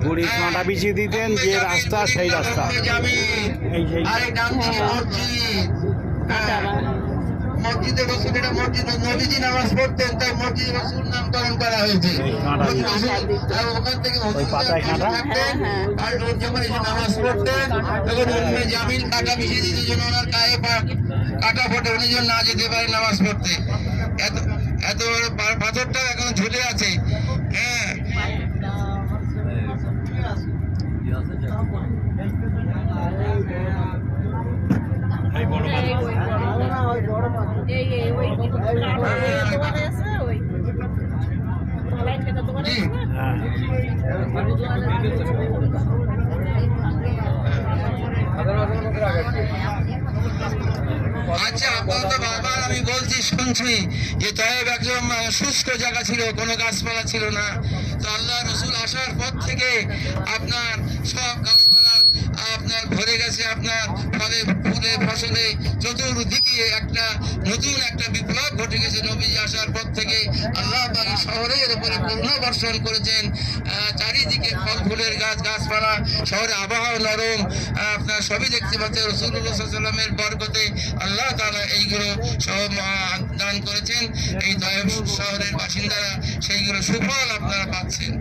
বুড়ি কাঁটা বিছিয়ে দিতেন যে রাস্তা সেই রাস্তা। মসজিদে রসুল, এটা মসজিদ নবীজি নামাজ পড়তেন, তাই মসজিদ রসুল নামকরণ করা হয়েছে। ওখান থেকে থাকতেন আর যখন এসে নামাজ পড়তেন তখন উম্মে জামিল কাঁটা মিশিয়ে দিতে জন্য ওনার গায়ে কাঁটা ফোটে, উনি যেন না যেতে পারে নামাজ পড়তে। এত বড় পাথরটা এখন ঝুলে আছে। হ্যাঁ, আচ্ছা, আপাতত বারবার আমি বলছি, শুনছি যে তয়েব একদম শুষ্ক জায়গা ছিল, কোনো গাছপালা ছিল না। তো আল্লাহ রসুল আসার পর থেকে আপনার সব গাছপালা আপনার ভরে গেছে, আপনার ফলে ফুলে ফসলে চতুর্দিকে একটা নতুন একটা বিপ্লব ঘটে গেছে। নবীজি আসার পর থেকে আল্লাহ পাক শহরের উপরে করুণা বর্ষণ করেছেন। চারিদিকে ফল ফুলের গাছপালা, শহরে আবহাওয়া নরম, আপনার সবই দেখতে পাচ্ছেন। রাসূলুল্লাহ সাল্লাল্লাহু আলাইহি ওয়াসাল্লামের বরকতে আল্লাহ তাআলা এইগুলো সব দান করেছেন। এই তয়েব শহরের বাসিন্দারা সেইগুলো সুফল আপনারা পাচ্ছেন।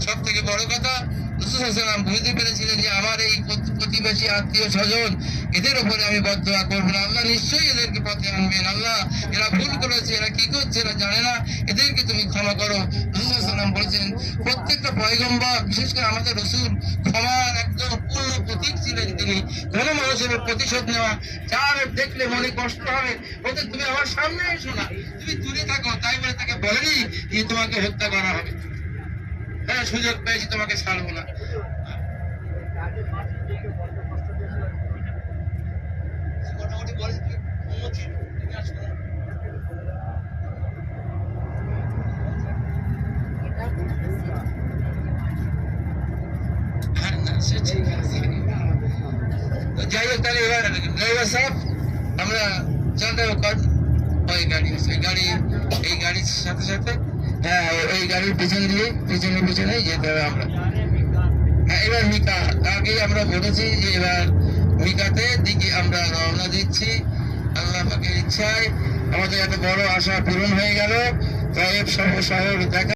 সব থেকে বড় কথা, রাসূল সাল্লাল্লাহু আলাইহি ওয়াসাল্লাম বুঝতে পেরেছিলেন যে আমার এই প্রতিবেশী আত্মীয় স্বজন, এদের উপরে আমি বদদোয়া করবো না, আল্লাহ নিশ্চয়ই এদেরকে পথে আনবেন। আল্লাহ, এরা ভুল করেছে, এরা কি করছে এরা জানে না, এদেরকে তুমি ক্ষমা করো। রাসূল সাল্লাল্লাহু আলাইহি ওয়াসাল্লাম বলেছেন, প্রত্যেকটা পয়গম্বর, বিশেষ করে আমাদের রাসূল, ক্ষমার একদম পূর্ণ প্রতীক ছিলেন তিনি। কোন মানুষের প্রতিশোধ নেওয়া, যার দেখলে মনে কষ্ট হবে, বলতে তুমি আমার সামনে এসো না, তুমি দূরে থাকো, তাই বলে তাকে বলেনি যে তোমাকে হত্যা করা হবে। হ্যাঁ, সুযোগ পেয়েছি, তোমাকে ছাড়বো না। মোটামুটি বলে যাই হোক, তাহলে এবার ড্রাইভার সাহেব আমরা চন্দ্র ওই গাড়ি, এই গাড়ির সাথে সাথে, হ্যাঁ, ওই গাড়ির পিছনে যেতে হবে আমরা। হ্যাঁ, এবার মিকা আগেই আমরা বলেছি যে এবার মিকাতে দিকে আমরা রওনা দিচ্ছি। আল্লাহ পাকের ইচ্ছায় আমাদের এত বড় আশা পূরণ হয়ে গেল। তয়েব শহর দেখা